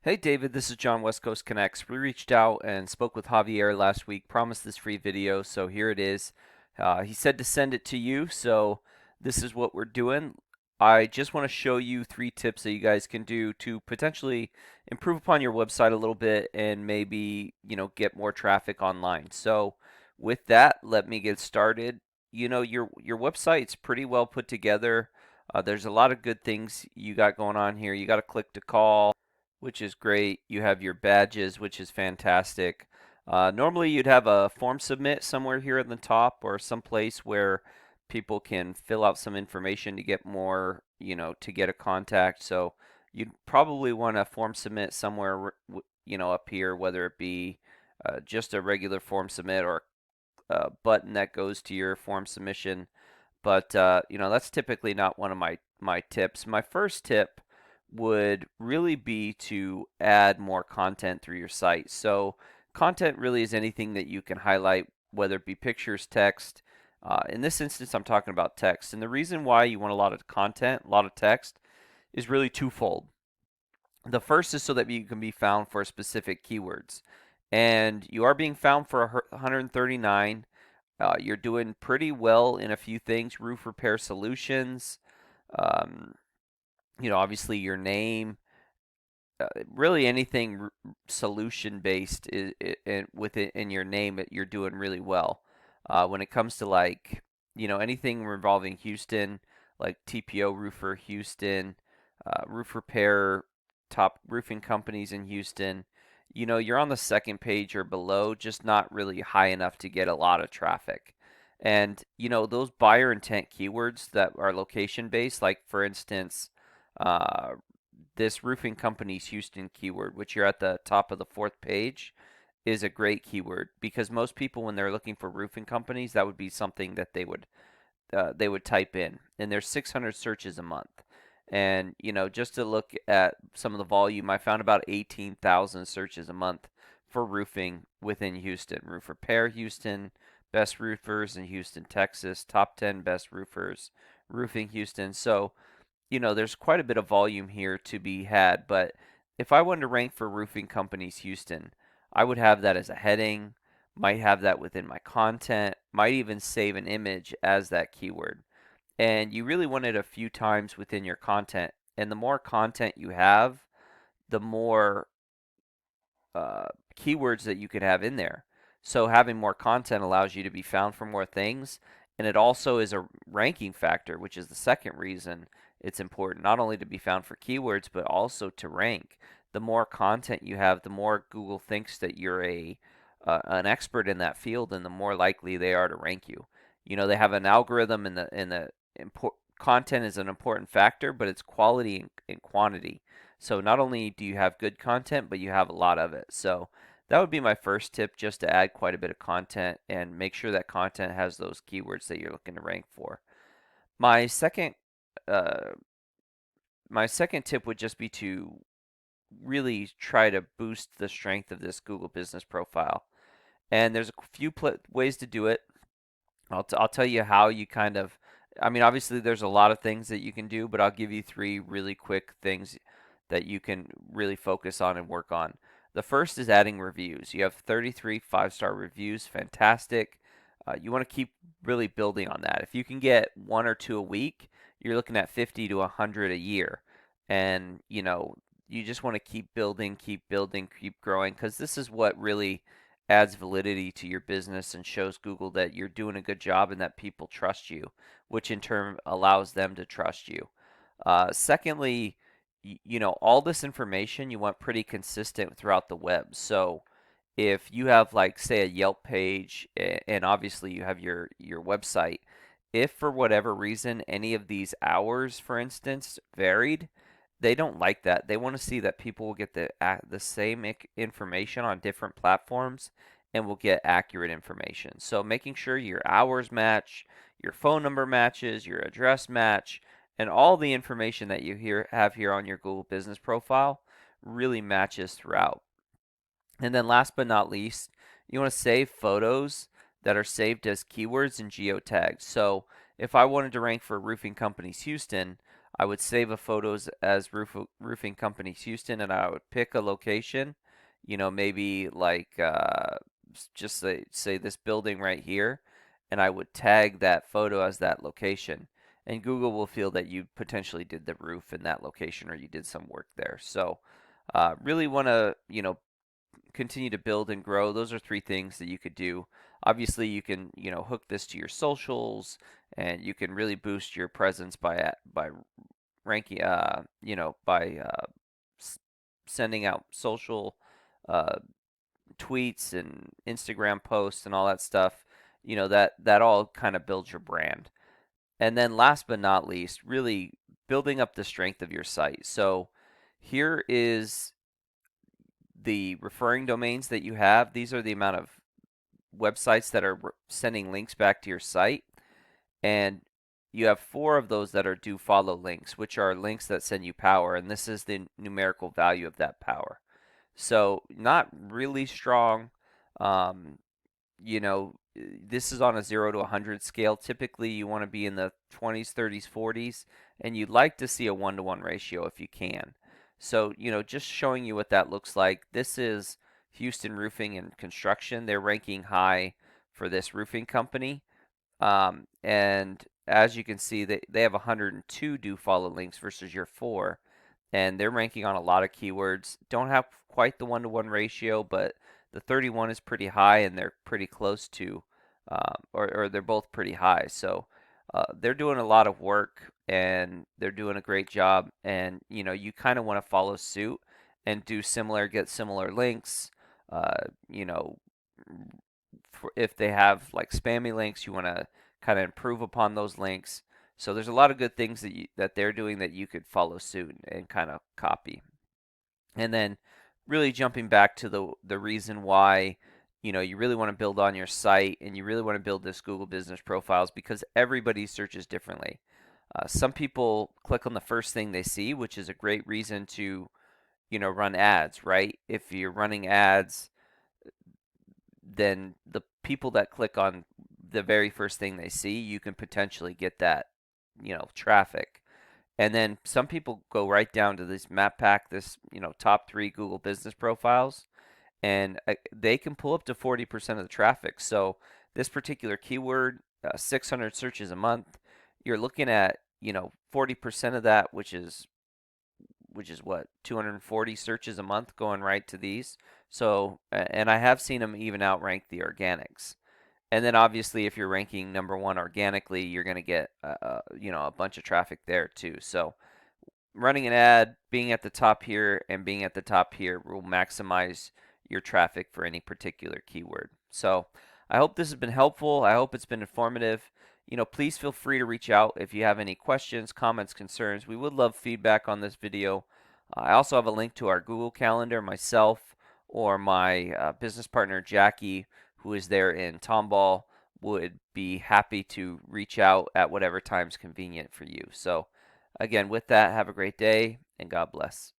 Hey David, this is John West Coast Connects. We reached out and spoke with Javier last week, promised this free video, so here it is. He said to send it to you, so this is what we're doing. I just want to show you 3 tips that you guys can do to potentially improve upon your website a little bit and maybe, get more traffic online. So with that, let me get started. Your website's pretty well put together. There's a lot of good things you got going on here. You got a click to call, which is great. You have your badges, which is fantastic. Normally, you'd have a form submit somewhere here at the top or someplace where people can fill out some information to get more, to get a contact. So you'd probably want a form submit somewhere, up here, whether it be just a regular form submit or a button that goes to your form submission. But that's typically not one of my tips. My first tip would really be to add more content through your site. So content really is anything that you can highlight, whether it be pictures, text. In this instance, I'm talking about text. And the reason why you want a lot of content, a lot of text, is really twofold. The first is so that you can be found for specific keywords. And you are being found for 139. You're doing pretty well in a few things: roof repair solutions, um, obviously your name, really anything solution based with it in your name, you're doing really well. When it comes to anything involving Houston, like TPO Roofer Houston, roof repair, top roofing companies in Houston, you're on the second page or below, just not really high enough to get a lot of traffic. And those buyer intent keywords that are location based, like for instance, uh, this roofing company's Houston keyword, which you're at the top of the 4th page, is a great keyword because most people, when they're looking for roofing companies, that would be something that they would type in, and there's 600 searches a month. And just to look at some of the volume, I found about 18,000 searches a month for roofing within Houston. Roof Repair Houston, best roofers in Houston, Texas, top 10 best roofers, roofing Houston. So there's quite a bit of volume here to be had, but if I wanted to rank for roofing companies Houston, I would have that as a heading, might have that within my content, might even save an image as that keyword. And you really want it a few times within your content. And the more content you have, the more uh, keywords that you could have in there. So having more content allows you to be found for more things, and it also is a ranking factor, which is the second reason it's important, not only to be found for keywords, but also to rank. The more content you have, the more Google thinks that you're an expert in that field, and the more likely they are to rank you. They have an algorithm, in the content is an important factor, but it's quality and quantity. So not only do you have good content, but you have a lot of it. So that would be my first tip, just to add quite a bit of content and make sure that content has those keywords that you're looking to rank for. My second uh, my second tip would just be to really try to boost the strength of this Google Business Profile. And there's a few ways to do it. I'll tell you how you kind of, I mean, obviously there's a lot of things that you can do, but I'll give you 3 really quick things that you can really focus on and work on. The first is adding reviews. You have 33 5-star reviews, fantastic. You want to keep really building on that. If you can get 1 or 2 a week, you're looking at 50 to 100 a year. And, you just want to keep building, keep growing, because this is what really adds validity to your business and shows Google that you're doing a good job and that people trust you, which in turn allows them to trust you. Secondly, all this information you want pretty consistent throughout the web. So if you have, like, say, a Yelp page, and obviously you have your website, if for whatever reason any of these hours, for instance, varied, they don't like that. They want to see that people will get the same information on different platforms and will get accurate information. So making sure your hours match, your phone number matches, your address match, and all the information that you have here on your Google Business Profile really matches throughout. And then last but not least, you want to save photos that are saved as keywords and geotags. So if I wanted to rank for roofing companies Houston, I would save a photos as Roofing Companies Houston, and I would pick a location, maybe like just say this building right here, and I would tag that photo as that location. And Google will feel that you potentially did the roof in that location or you did some work there. So really want to, continue to build and grow. Those are three things that you could do. Obviously, you can, hook this to your socials, and you can really boost your presence by ranking, by s- sending out social uh, tweets and Instagram posts and all that stuff. That all kind of builds your brand. And then last but not least, really building up the strength of your site. So here is the referring domains that you have. These are the amount of websites that are sending links back to your site. And you have 4 of those that are do follow links, which are links that send you power. And this is the numerical value of that power. So not really strong. Um, this is on a 0 to 100 scale. Typically, you want to be in the 20s, 30s, 40s, and you'd like to see a 1-to-1 ratio if you can. So, just showing you what that looks like. This is Houston Roofing and Construction. They're ranking high for this roofing company. And as you can see, they have 102 do follow links versus your 4. And they're ranking on a lot of keywords. Don't have quite the 1-to-1 ratio, but the 31 is pretty high, and they're pretty close to, or they're both pretty high. So they're doing a lot of work, and they're doing a great job. And you kind of want to follow suit and do similar, get similar links. Uh, you know, if they have like spammy links, you want to kind of improve upon those links. So there's a lot of good things that they're doing that you could follow suit and kind of copy. And then really jumping back to the reason why you really want to build on your site and you really want to build this Google Business Profiles because everybody searches differently. Some people click on the first thing they see, which is a great reason to run ads, right? If you're running ads, then the people that click on the very first thing they see, you can potentially get that, traffic. And then some people go right down to this map pack, this, top 3 Google Business Profiles, and they can pull up to 40% of the traffic. So this particular keyword, 600 searches a month, you're looking at, 40% of that, which is what, 240 searches a month going right to these. So, and I have seen them even outrank the organics. And then obviously, if you're ranking number 1 organically, you're going to get a bunch of traffic there too. So running an ad, being at the top here and being at the top here will maximize your traffic for any particular keyword. So I hope this has been helpful. I hope it's been informative. Please feel free to reach out if you have any questions, comments, concerns. We would love feedback on this video. I also have a link to our Google Calendar, myself or my business partner Jackie, who is there in Tomball, would be happy to reach out at whatever time's convenient for you. So again, with that, have a great day and God bless.